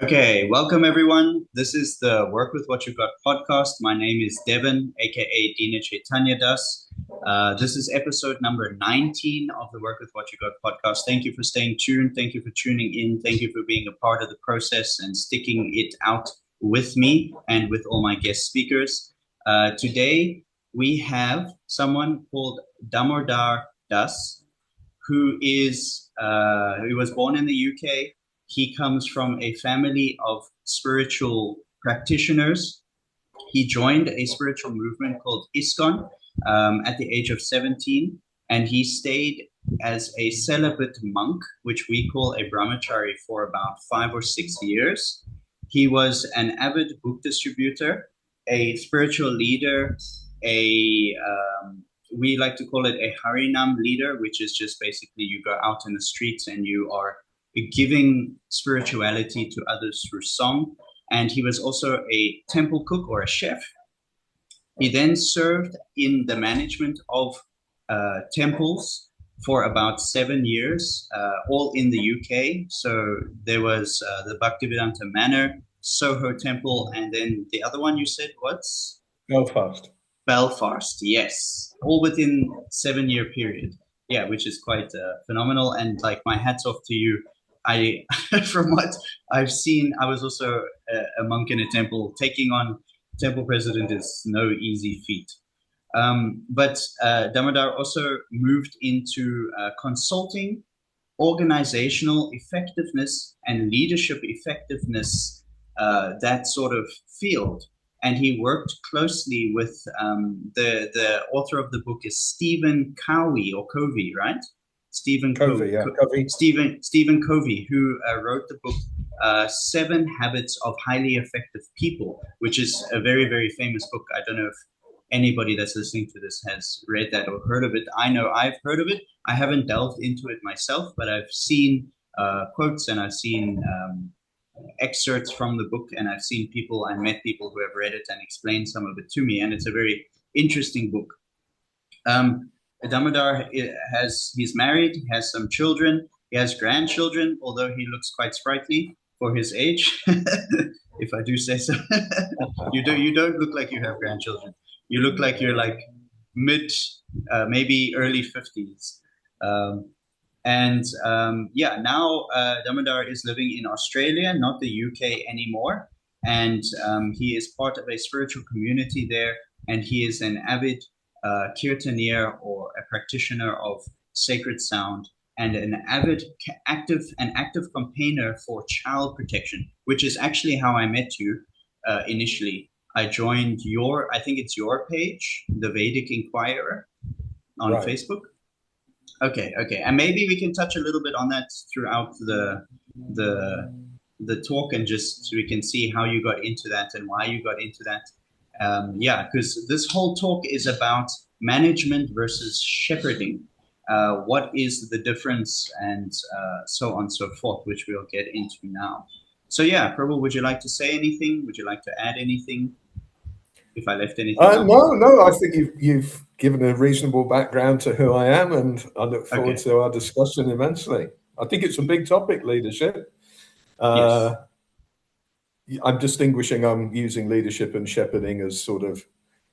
Okay, welcome everyone. This is the Work with What You Got podcast. My name is Devin, aka Dina Chaitanya Das. This is episode number 19 of the Work with What You Got podcast. Thank you for staying tuned. Thank you for tuning in. Thank you for being a part of the process and sticking it out with me and with all my guest speakers. Today, we have someone called Damodara Das, who was born in the UK. He comes from a family of spiritual practitioners. He joined a spiritual movement called ISKCON at the age of 17, and he stayed as a celibate monk, which we call a brahmachari, for about 5 or 6 years. He was an avid book distributor, a spiritual leader, we like to call it a Harinam leader, which is just basically you go out in the streets and you are giving spirituality to others through song. And he was also a temple cook or a chef. He then served in the management of temples for about 7 years, all in the UK. So there was the Bhaktivedanta Manor, Soho Temple, and then the other one you said, what's? Belfast. Belfast, yes. All within 7 year period. Yeah, which is quite phenomenal. And like my hat's off to you. From what I've seen, I was also a monk in a temple. Taking on temple president is no easy feat. But Damodar also moved into consulting, organizational effectiveness, and leadership effectiveness, that sort of field. And he worked closely with the author of the book is Stephen Covey or Covey, right? Stephen Covey, yeah, Covey. Stephen Covey, who wrote the book 7 Habits of Highly Effective People, which is a very, very famous book. I don't know if anybody that's listening to this has read that or heard of it. I know I've heard of it. I haven't delved into it myself, but I've seen quotes and I've seen excerpts from the book, and I've seen people, I met people who have read it and explained some of it to me, and it's a very interesting book. Damodar he's married, he has some children, he has grandchildren, although he looks quite sprightly for his age, if I do say so. You don't look like you have grandchildren. You look like you're like mid, maybe early 50s. Now Damodar is living in Australia, not the UK anymore. And he is part of a spiritual community there. And he is an avid kirtanier or a practitioner of sacred sound and an avid active campaigner for child protection, which is actually how I met you initially. I joined I think it's your page, the Vedic Inquirer on Right. Facebook. Okay. And maybe we can touch a little bit on that throughout the talk, and just so we can see how you got into that and why you got into that. Because this whole talk is about management versus shepherding. What is the difference, and so on and so forth, which we'll get into now. So yeah, Prabhu, would you like to say anything? Would you like to add anything? If I left anything out? No. I think you've given a reasonable background to who I am, and I look forward to our discussion immensely. I think it's a big topic, leadership. Yes. I'm distinguishing. I'm using leadership and shepherding as sort of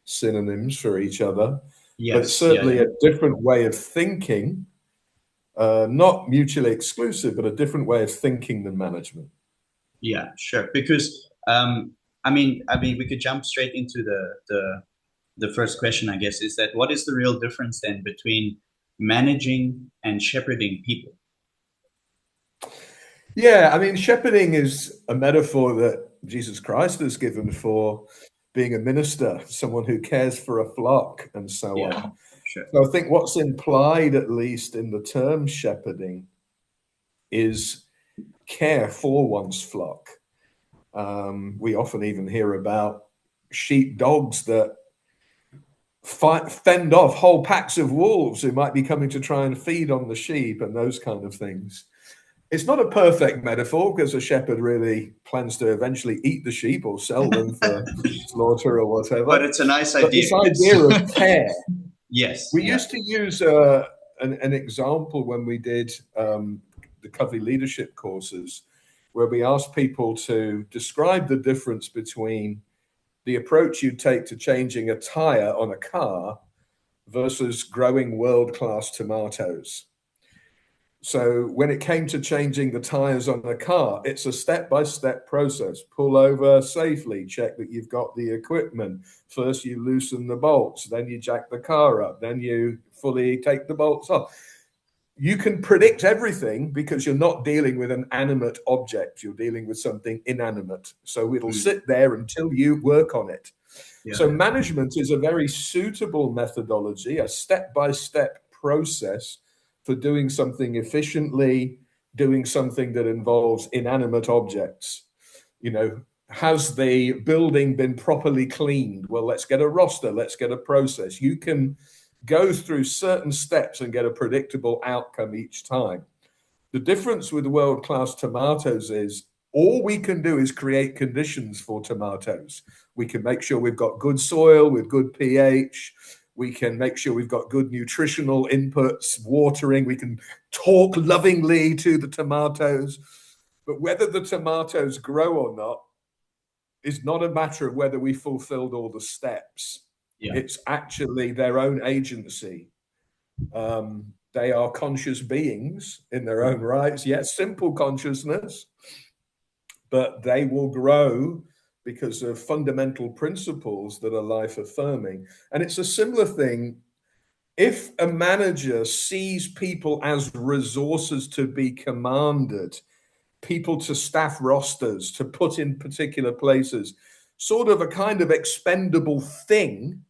synonyms for each other. Yes. But it's certainly a different way of thinking, not mutually exclusive, but a different way of thinking than management. Yeah, sure. Because I mean, we could jump straight into the first question, I guess, is that what is the real difference then between managing and shepherding people? Yeah, I mean, shepherding is a metaphor that Jesus Christ has given for being a minister, someone who cares for a flock and so on. Sure. So I think what's implied, at least in the term shepherding, is care for one's flock. We often even hear about sheep dogs that fend off whole packs of wolves who might be coming to try and feed on the sheep and those kind of things. It's not a perfect metaphor, because a shepherd really plans to eventually eat the sheep or sell them for slaughter or whatever. But it's a nice idea. But this idea of care. Yes. We used to use an example when we did the Covey leadership courses. where we asked people to describe the difference between the approach you take to changing a tire on a car versus growing world-class tomatoes. So when it came to changing the tires on a car, it's a step-by-step process. Pull over safely, check that you've got the equipment. First, you loosen the bolts, then you jack the car up, then you fully take the bolts off. You can predict everything because you're not dealing with an animate object. You're dealing with something inanimate. So it'll sit there until you work on it. Yeah. So management is a very suitable methodology, a step-by-step process for doing something efficiently, doing something that involves inanimate objects. You know, has the building been properly cleaned? Well, let's get a roster, let's get a process. You can go through certain steps and get a predictable outcome each time. The difference with world-class tomatoes is all we can do is create conditions for tomatoes. We can make sure we've got good soil with good pH. We can make sure we've got good nutritional inputs, watering. We can talk lovingly to the tomatoes. But whether the tomatoes grow or not is not a matter of whether we fulfilled all the steps. Yeah. It's actually their own agency. They are conscious beings in their own rights. Yes, simple consciousness, but they will grow because of fundamental principles that are life affirming. And it's a similar thing. If a manager sees people as resources to be commanded, people to staff rosters, to put in particular places, sort of a kind of expendable thing,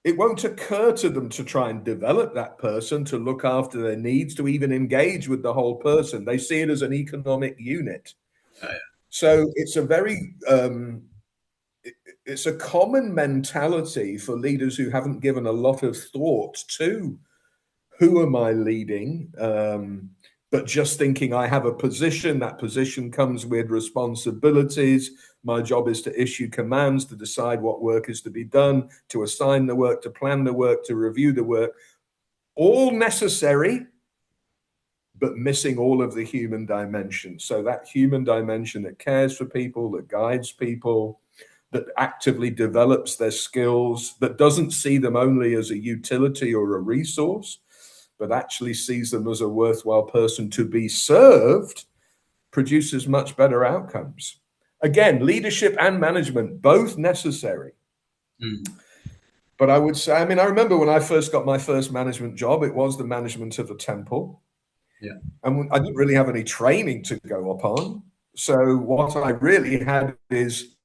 it won't occur to them to try and develop that person, to look after their needs, to even engage with the whole person. They see it as an economic unit. So it's a very, it's a common mentality for leaders who haven't given a lot of thought to who am I leading, but just thinking I have a position, that position comes with responsibilities. My job is to issue commands, to decide what work is to be done, to assign the work, to plan the work, to review the work. All necessary, but missing all of the human dimension. So that human dimension that cares for people, that guides people, that actively develops their skills, that doesn't see them only as a utility or a resource, but actually sees them as a worthwhile person to be served, produces much better outcomes. Again, leadership and management, both necessary. But I would say, I mean, I remember when I first got my first management job, it was the management of a temple. Yeah. And I didn't really have any training to go upon. So what I really had is,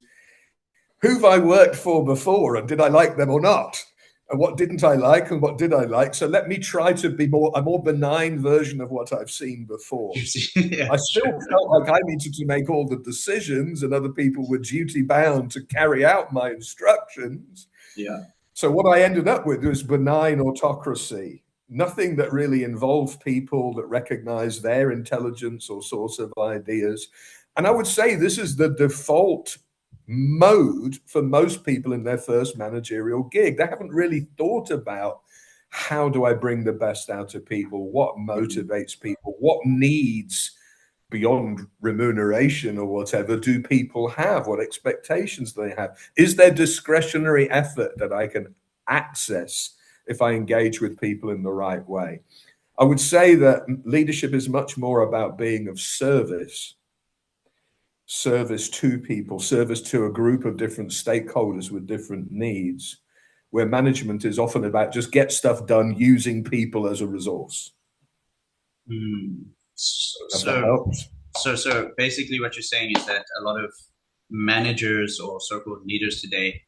who've I worked for before, and did I like them or not? And what didn't I like and what did I like? So let me try to be a more benign version of what I've seen before. Yeah, I still felt like I needed to make all the decisions and other people were duty bound to carry out my instructions. Yeah. So what I ended up with was benign autocracy. Nothing that really involved people, that recognize their intelligence or source of ideas. And I would say this is the default mode for most people in their first managerial gig. They haven't really thought about, how do I bring the best out of people? What motivates people? What needs beyond remuneration or whatever do people have? What expectations do they have? Is there discretionary effort that I can access if I engage with people in the right way? I would say that leadership is much more about being of service to people, service to a group of different stakeholders with different needs, where management is often about just get stuff done using people as a resource. So basically what you're saying is that a lot of managers or so-called leaders today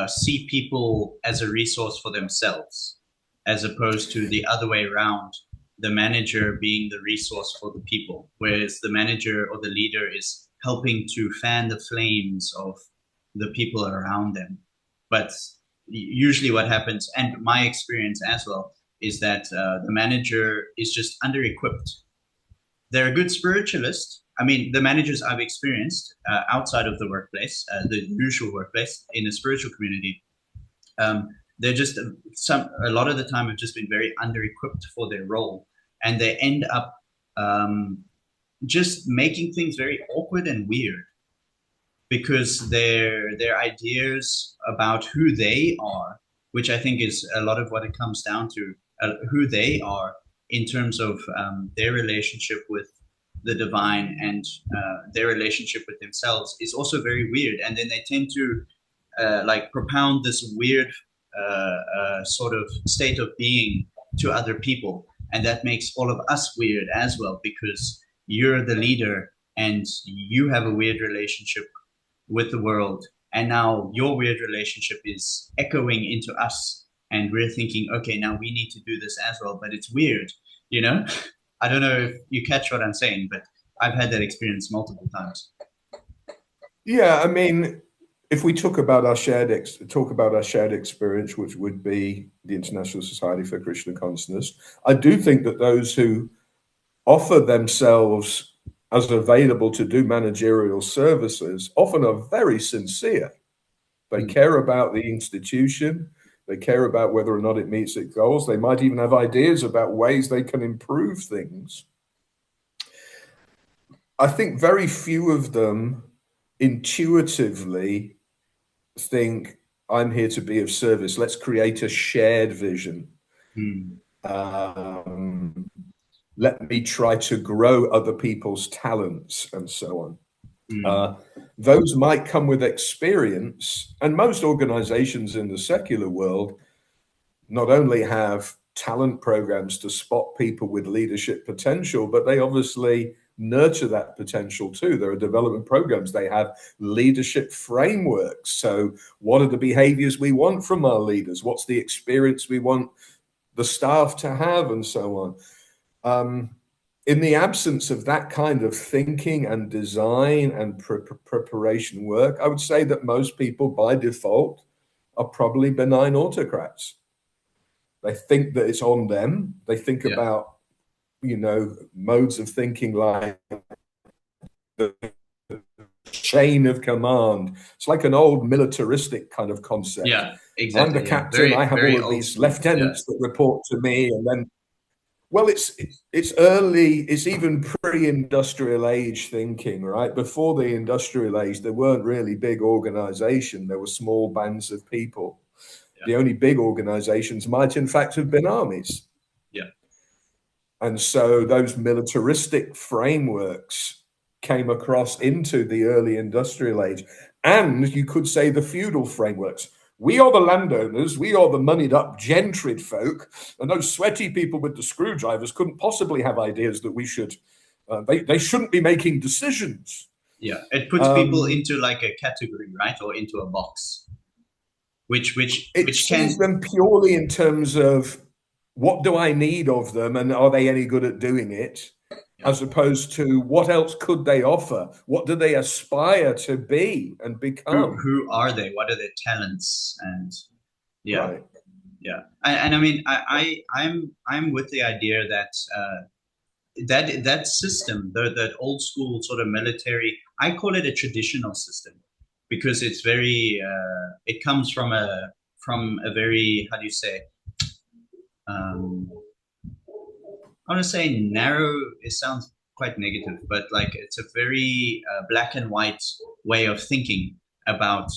see people as a resource for themselves, as opposed to the other way around, the manager being the resource for the people, whereas the manager or the leader is helping to fan the flames of the people around them. But usually what happens, and my experience as well, is that the manager is just under-equipped. They're a good spiritualist. I mean, the managers I've experienced outside of the workplace, the usual workplace, in a spiritual community, they're just a lot of the time have just been very under-equipped for their role, and they end up just making things very awkward and weird because their ideas about who they are, which I think is a lot of what it comes down to, who they are in terms of their relationship with the divine and their relationship with themselves, is also very weird. And then they tend to like propound this weird sort of state of being to other people, and that makes all of us weird as well because you're the leader and you have a weird relationship with the world, and now your weird relationship is echoing into us, and we're thinking, okay, now we need to do this as well, but it's weird, you know. I don't know if you catch what I'm saying, but I've had that experience multiple times. Yeah, I mean, if we talk about our shared experience, which would be the International Society for Krishna Consciousness, I do think that those who offer themselves as available to do managerial services often are very sincere. They care about the institution. They care about whether or not it meets its goals. They might even have ideas about ways they can improve things. I think very few of them intuitively think, I'm here to be of service. Let's create a shared vision. Let me try to grow other people's talents and so on. Those might come with experience, and most organizations in the secular world not only have talent programs to spot people with leadership potential, but they obviously nurture that potential too. There are development programs. They have leadership frameworks. So what are the behaviors we want from our leaders? What's the experience we want the staff to have, and so on. In the absence of that kind of thinking and design and preparation work, I would say that most people by default are probably benign autocrats. They think that it's on them. They think about, modes of thinking like the chain of command. It's like an old militaristic kind of concept. Yeah, exactly. I'm the captain. I have all of these school. lieutenants that report to me, and then, well, it's early. It's even pre-industrial age thinking, right? Before the industrial age, there weren't really big organizations. There were small bands of people. The only big organizations might, in fact, have been armies. Yeah. And so those militaristic frameworks came across into the early industrial age. And you could say the feudal frameworks. We are the landowners, we are the moneyed up gentry folk, and those sweaty people with the screwdrivers couldn't possibly have ideas that we should, they shouldn't be making decisions. Yeah, it puts people into like a category, right? Or into a box. Which sees them purely in terms of what do I need of them and are they any good at doing it, as opposed to what else could they offer? What do they aspire to be and become? Who are they? What are their talents? And Right. And I mean, I'm with the idea that that system, that old school sort of military, I call it a traditional system because it's very it comes from a very, how do you say, I want to say narrow. It sounds quite negative, but like it's a very black and white way of thinking about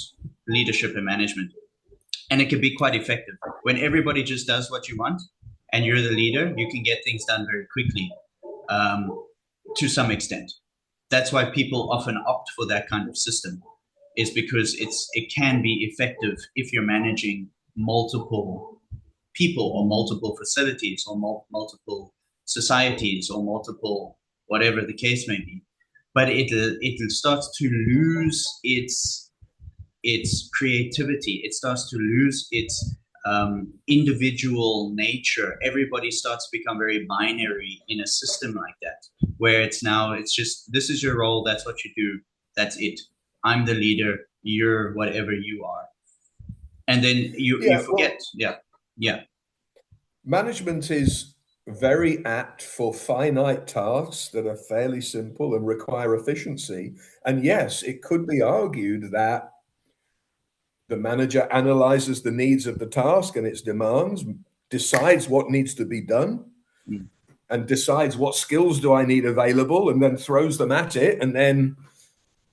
leadership and management, and it can be quite effective when everybody just does what you want and you're the leader. You can get things done very quickly, to some extent. That's why people often opt for that kind of system, is because it can be effective if you're managing multiple people or multiple facilities or multiple societies or multiple whatever the case may be. But it starts to lose its creativity. It starts to lose its individual nature. Everybody starts to become very binary in a system like that, where it's just, this is your role, that's what you do, that's it. I'm the leader, you're whatever you are. And then you forget. Yeah. Management is very apt for finite tasks that are fairly simple and require efficiency. And yes, it could be argued that the manager analyzes the needs of the task and its demands, decides what needs to be done, and decides what skills do I need available, and then throws them at it, and then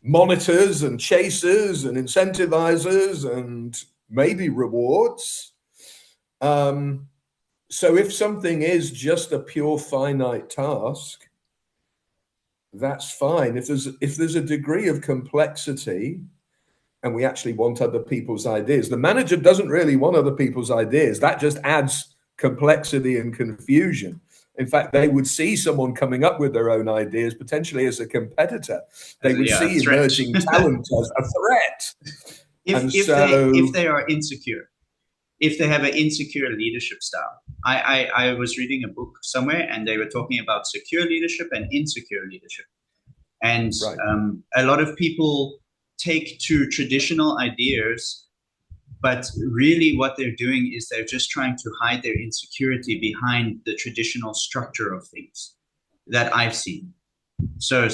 monitors and chases and incentivizes and maybe rewards. So if something is just a pure finite task, that's fine. If there's a degree of complexity and we actually want other people's ideas, the manager doesn't really want other people's ideas. That just adds complexity and confusion. In fact, they would see someone coming up with their own ideas potentially as a competitor. They would see emerging talent as a threat. If they are insecure, if they have an insecure leadership style. I was reading a book somewhere, and they were talking about secure leadership and insecure leadership. And a lot of people take to traditional ideas, but really what they're doing is they're just trying to hide their insecurity behind the traditional structure of things that I've seen. So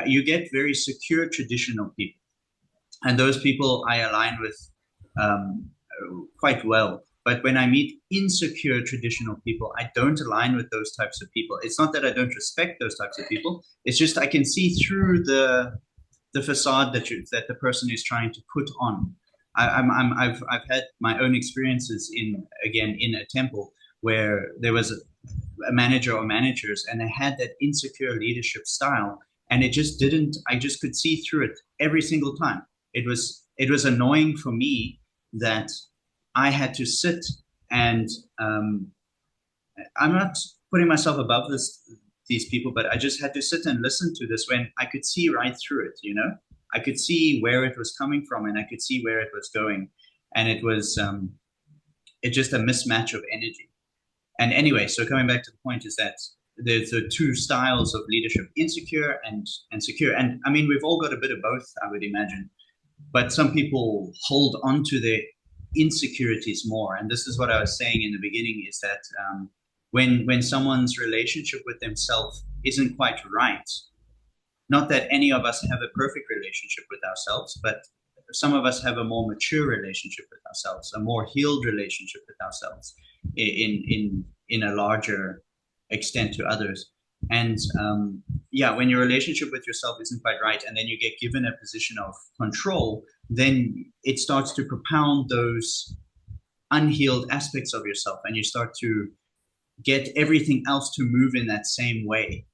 you get very secure traditional people, and those people I align with quite well. But when I meet insecure traditional people, I don't align with those types of people. It's not that I don't respect those types of people. It's just I can see through the facade that the person is trying to put on. I've had my own experiences in a temple where there was a manager or managers, and they had that insecure leadership style, and it just didn't. I just could see through it every single time. It was annoying for me that I had to sit and I'm not putting myself above these people, but I just had to sit and listen to this when I could see right through it. I could see where it was coming from, and I could see where it was going, and it was just a mismatch of energy. And anyway, so coming back to the point is that there's the two styles of leadership: insecure and secure. And I mean, we've all got a bit of both, I would imagine. But some people hold on to their insecurities more. And this is what I was saying in the beginning, is that when someone's relationship with themselves isn't quite right, not that any of us have a perfect relationship with ourselves, but some of us have a more mature relationship with ourselves, a more healed relationship with ourselves in a larger extent to others. And when your relationship with yourself isn't quite right, and then you get given a position of control, then it starts to propound those unhealed aspects of yourself, and you start to get everything else to move in that same way.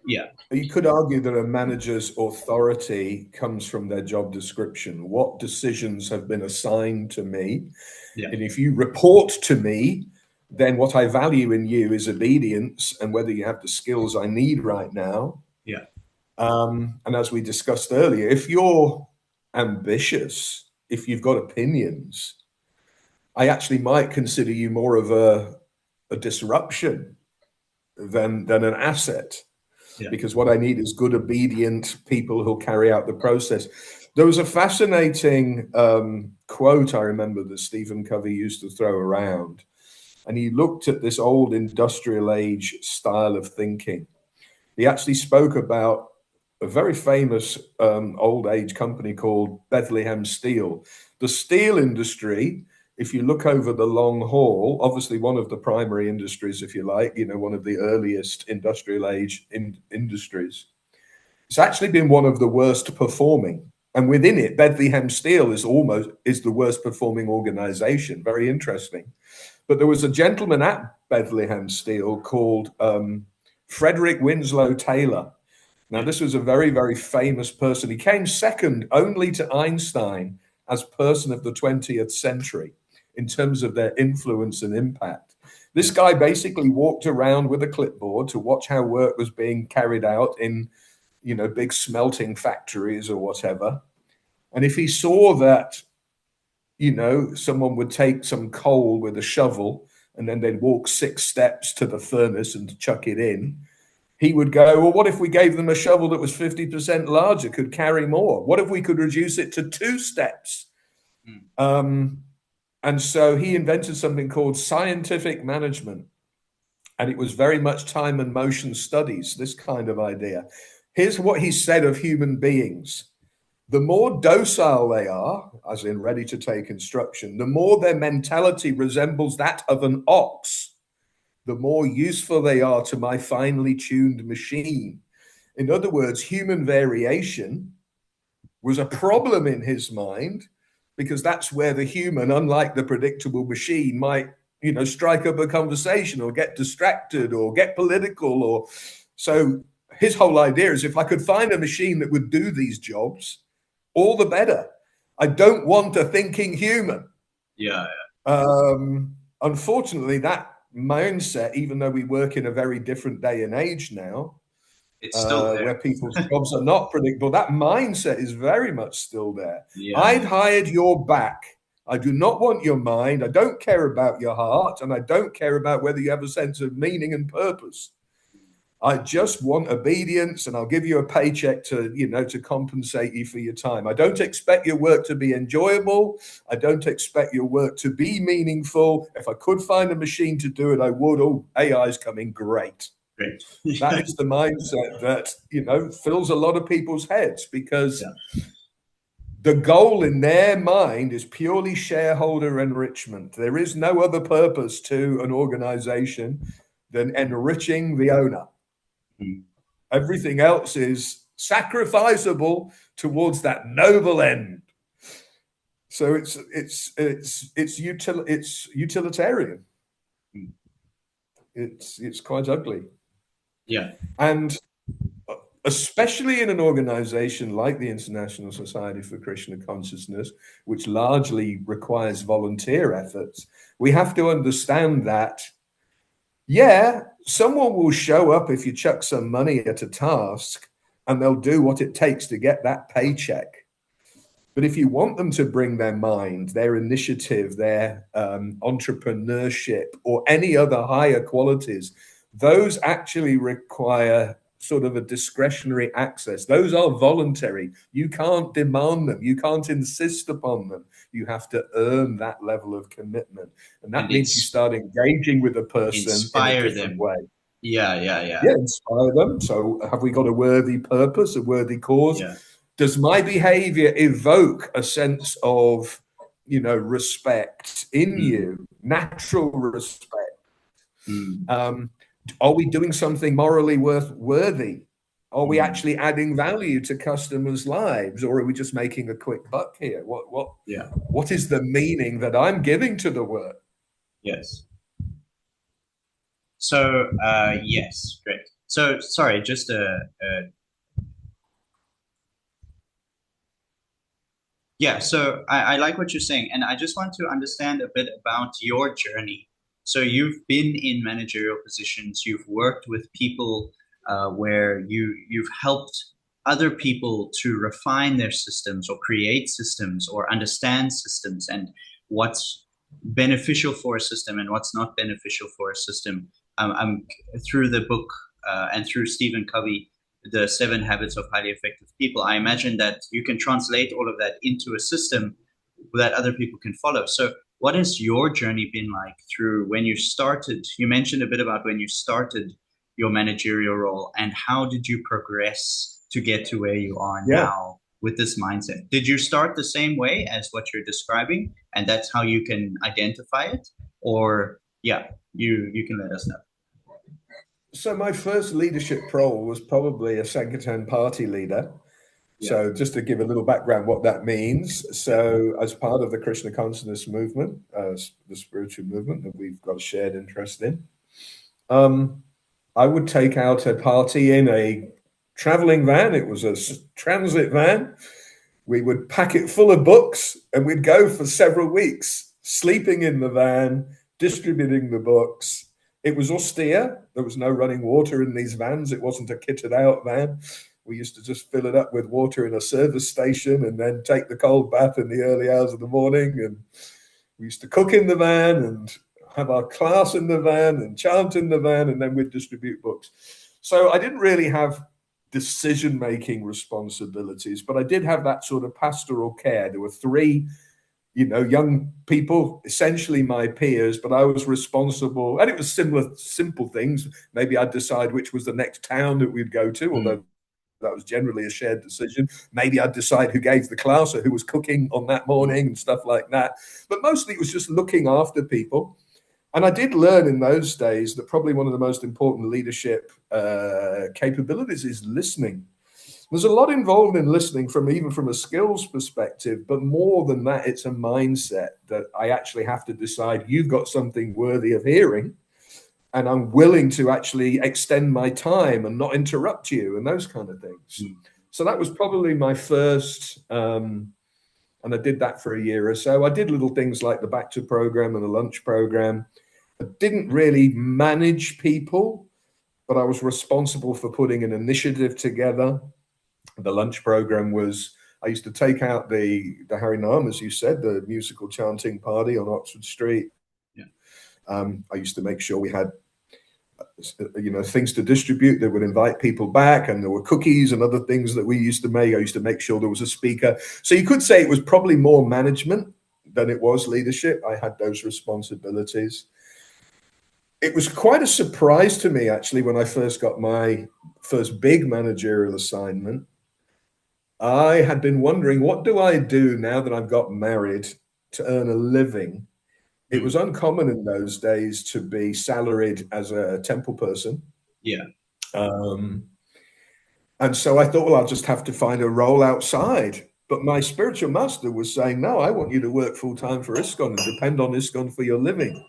Yeah. You could argue that a manager's authority comes from their job description. What decisions have been assigned to me? Yeah. And if you report to me, then what I value in you is obedience and whether you have the skills I need right now. Yeah. And as we discussed earlier, if you're ambitious, if you've got opinions, I actually might consider you more of a disruption than an asset. Yeah. Because what I need is good, obedient people who'll carry out the process. There was a fascinating quote I remember that Stephen Covey used to throw around. And he looked at this old industrial age style of thinking. He actually spoke about a very famous old age company called Bethlehem Steel. The steel industry, if you look over the long haul, obviously one of the primary industries, if you like, one of the earliest industrial age industries. It's actually been one of the worst performing. And within it, Bethlehem Steel is the worst performing organization. Very interesting. But there was a gentleman at Bethlehem Steel called Frederick Winslow Taylor. Now, this was a very, very famous person. He came second only to Einstein as person of the 20th century in terms of their influence and impact. This guy basically walked around with a clipboard to watch how work was being carried out in, big smelting factories or whatever. And if he saw that, someone would take some coal with a shovel and then they'd walk 6 steps to the furnace and chuck it in, he would go, well, what if we gave them a shovel that was 50% larger, could carry more? What if we could reduce it to 2 steps? And so he invented something called scientific management. And it was very much time and motion studies, this kind of idea. Here's what he said of human beings. The more docile they are, as in ready to take instruction, the more their mentality resembles that of an ox, the more useful they are to my finely tuned machine. In other words, human variation was a problem in his mind, because that's where the human, unlike the predictable machine, might, strike up a conversation or get distracted or get political. Or so his whole idea is, if I could find a machine that would do these jobs, all the better. I don't want a thinking human. Yeah. Unfortunately, that mindset, even though we work in a very different day and age now, it's still there. Where people's jobs are not predictable, that mindset is very much still there. Yeah. I've hired your back. I do not want your mind. I don't care about your heart, and I don't care about whether you have a sense of meaning and purpose. I just want obedience, and I'll give you a paycheck to compensate you for your time. I don't expect your work to be enjoyable. I don't expect your work to be meaningful. If I could find a machine to do it, I would. Oh, AI's coming, great. Great. That is the mindset that, fills a lot of people's heads, because the goal in their mind is purely shareholder enrichment. There is no other purpose to an organization than enriching the owner. Everything else is sacrificable towards that noble end. So it's utilitarian. It's quite ugly. Yeah. And especially in an organization like the International Society for Krishna Consciousness, which largely requires volunteer efforts, we have to understand that, someone will show up if you chuck some money at a task, and they'll do what it takes to get that paycheck. But if you want them to bring their mind, their initiative, their entrepreneurship, or any other higher qualities, those actually require sort of a discretionary access. Those are voluntary. You can't demand them. You can't insist upon them. You have to earn that level of commitment. And that means you start engaging with a person in a different way. Yeah, inspire them. So have we got a worthy purpose, a worthy cause? Yeah. Does my behavior evoke a sense of, respect in you, natural respect? Are we doing something morally worthy? Are we actually adding value to customers' lives, or are we just making a quick buck here? What is the meaning that I'm giving to the work? Yes. So, yes, great. So, sorry, just yeah, so I like what you're saying, and I just want to understand a bit about your journey. So you've been in managerial positions, you've worked with people where you've helped other people to refine their systems or create systems or understand systems and what's beneficial for a system and what's not beneficial for a system. Through the book and through Stephen Covey, The 7 Habits of Highly Effective People, I imagine that you can translate all of that into a system that other people can follow. So what has your journey been like through when you started? You mentioned a bit about when you started your managerial role, and how did you progress to get to where you are now with this mindset? Did you start the same way as what you're describing, and that's how you can identify it? Or you can let us know. So my first leadership role was probably a Sankirtan party leader. So just to give a little background what that means. So as part of the Krishna Consciousness movement, the spiritual movement that we've got a shared interest in, I would take out a party in a traveling van. It was a transit van. We would pack it full of books, and we'd go for several weeks, sleeping in the van, distributing the books. It was austere. There was no running water in these vans. It wasn't a kitted out van. We used to just fill it up with water in a service station and then take the cold bath in the early hours of the morning. And we used to cook in the van and have our class in the van and chant in the van, and then we'd distribute books. So I didn't really have decision-making responsibilities, but I did have that sort of pastoral care. There were 3 young people, essentially my peers, but I was responsible, and it was simple things. Maybe I'd decide which was the next town that we'd go to, although that was generally a shared decision. Maybe I'd decide who gave the class or who was cooking on that morning and stuff like that. But mostly it was just looking after people. And I did learn in those days that probably one of the most important leadership capabilities is listening. There's a lot involved in listening, even from a skills perspective, but more than that, it's a mindset that I actually have to decide you've got something worthy of hearing, and I'm willing to actually extend my time and not interrupt you, and those kind of things. So that was probably my first, and I did that for a year or so. I did little things like the Back to program and the lunch program. I didn't really manage people, but I was responsible for putting an initiative together. The lunch program was, I used to take out the Harinam, as you said, the musical chanting party on Oxford Street. Yeah. I used to make sure we had, things to distribute that would invite people back, and there were cookies and other things that we used to make. I used to make sure there was a speaker. So you could say it was probably more management than it was leadership. I had those responsibilities. It was quite a surprise to me, actually, when I first got my first big managerial assignment. I had been wondering, what do I do now that I've got married to earn a living? It was uncommon in those days to be salaried as a temple person. Yeah. And so I thought, well, I'll just have to find a role outside. But my spiritual master was saying, no, I want you to work full time for ISKCON and depend on ISKCON for your living.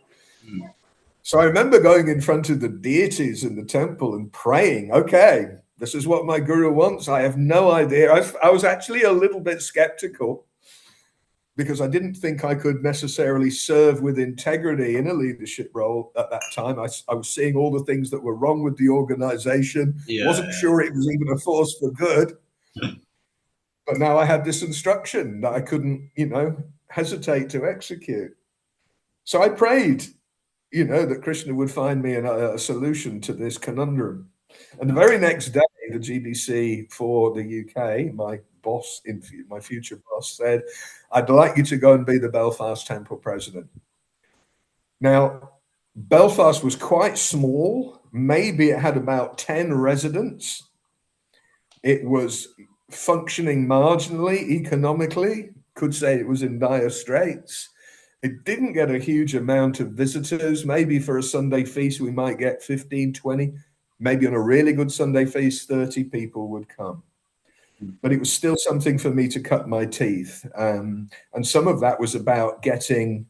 So I remember going in front of the deities in the temple and praying, okay, this is what my guru wants. I have no idea. I was actually a little bit skeptical because I didn't think I could necessarily serve with integrity in a leadership role at that time. I was seeing all the things that were wrong with the organization. Wasn't sure it was even a force for good. But now I had this instruction that I couldn't, hesitate to execute. So I prayed, that Krishna would find me a solution to this conundrum. And the very next day, the GBC for the UK, my boss, my future boss, said, I'd like you to go and be the Belfast Temple president. Now, Belfast was quite small. Maybe it had about 10 residents. It was functioning marginally economically. Could say it was in dire straits. It didn't get a huge amount of visitors. Maybe for a Sunday feast, we might get 15, 20. Maybe on a really good Sunday feast, 30 people would come. But it was still something for me to cut my teeth. And some of that was about getting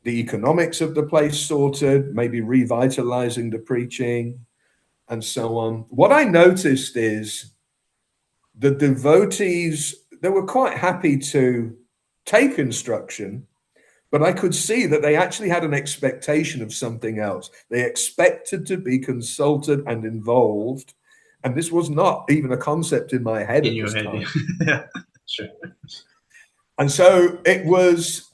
the economics of the place sorted, maybe revitalizing the preaching, and so on. What I noticed is the devotees, they were quite happy to take instruction, but I could see that they actually had an expectation of something else. They expected to be consulted and involved. And this was not even a concept in my head at this time. Yeah, sure. And so it was,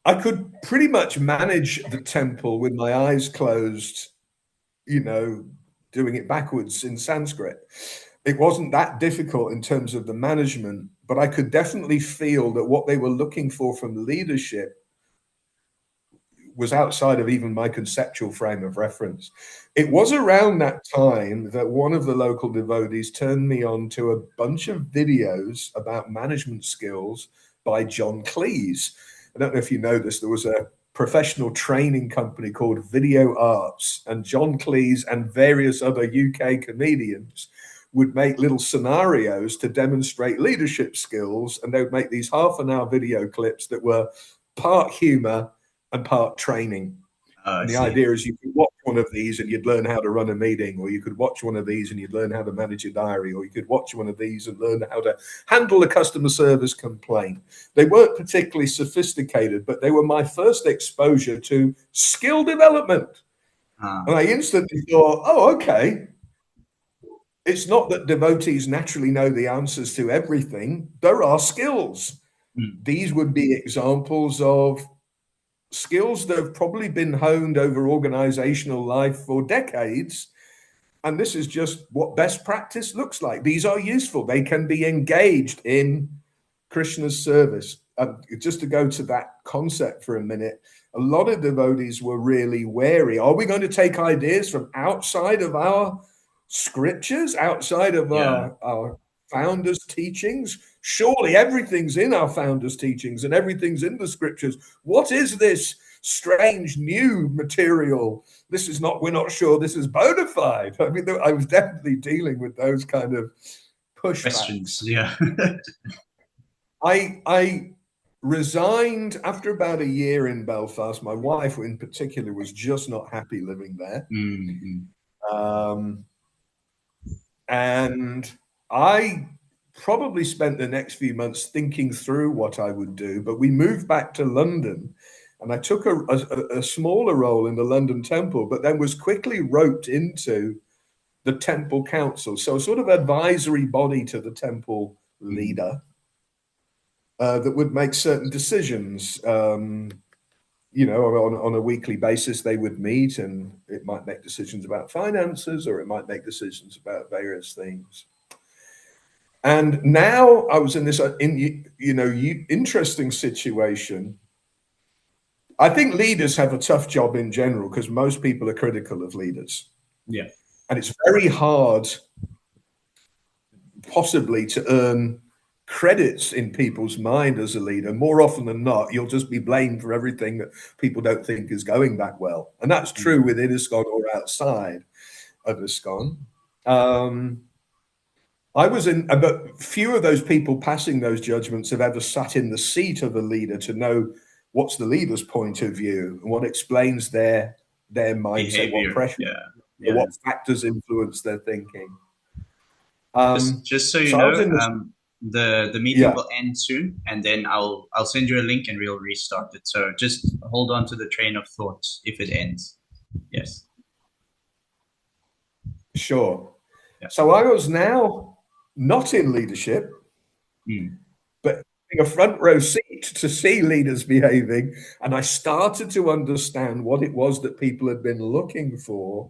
I could pretty much manage the temple with my eyes closed, doing it backwards in Sanskrit. It wasn't that difficult in terms of the management, but I could definitely feel that what they were looking for from leadership was outside of even my conceptual frame of reference. It was around that time that one of the local devotees turned me on to a bunch of videos about management skills by John Cleese. I don't know if you know this, there was a professional training company called Video Arts, and John Cleese and various other UK comedians would make little scenarios to demonstrate leadership skills, and they would make these half-an-hour video clips that were part humor and part training. And the idea is you could watch one of these and you'd learn how to run a meeting, or you could watch one of these and you'd learn how to manage your diary, or you could watch one of these and learn how to handle a customer service complaint. They weren't particularly sophisticated, but they were my first exposure to skill development. And I instantly thought, oh, okay. It's not that devotees naturally know the answers to everything. There are skills. These would be examples of skills that have probably been honed over organizational life for decades. And this is just what best practice looks like. These are useful. They can be engaged in Krishna's service. Just to go to that concept for a minute, a lot of devotees were really wary. Are we going to take ideas from outside of our scriptures, outside of our founders' teachings? Surely everything's in our founders' teachings and everything's in the scriptures. What is this strange new material. This is not, we're not sure this is bona fide. I mean, I was definitely dealing with those kind of Questions, pushbacks. yeah. I resigned after about a year in Belfast. My wife, in particular, was just not happy living there. And I probably spent the next few months thinking through what I would do. But we moved back to London, and I took a smaller role in the London Temple, but then was quickly roped into the Temple Council. So a sort of advisory body to the temple leader. That would make certain decisions. You know, on a weekly basis, they would meet, and it might make decisions about finances, or it might make decisions about various things. And now I was in this, interesting situation. I think leaders have a tough job in general because most people are critical of leaders. Yeah. And it's very hard, possibly, to earn credits in people's mind as a leader. More often than not, you'll just be blamed for everything that people don't think is going that well. And that's true within ISKCON or outside of ISKCON. I was in, but few of those people passing those judgments have ever sat in the seat of a leader to know what's the leader's point of view and what explains their mindset, Behavior, what pressure, what factors influence their thinking. Just so you so know, the meeting will end soon, and then I'll send you a link and we'll restart it. So just hold on to the train of thought if it ends. Yes. Sure. Yeah. So I was now not in leadership, but in a front row seat to see leaders behaving, and I started to understand what it was that people had been looking for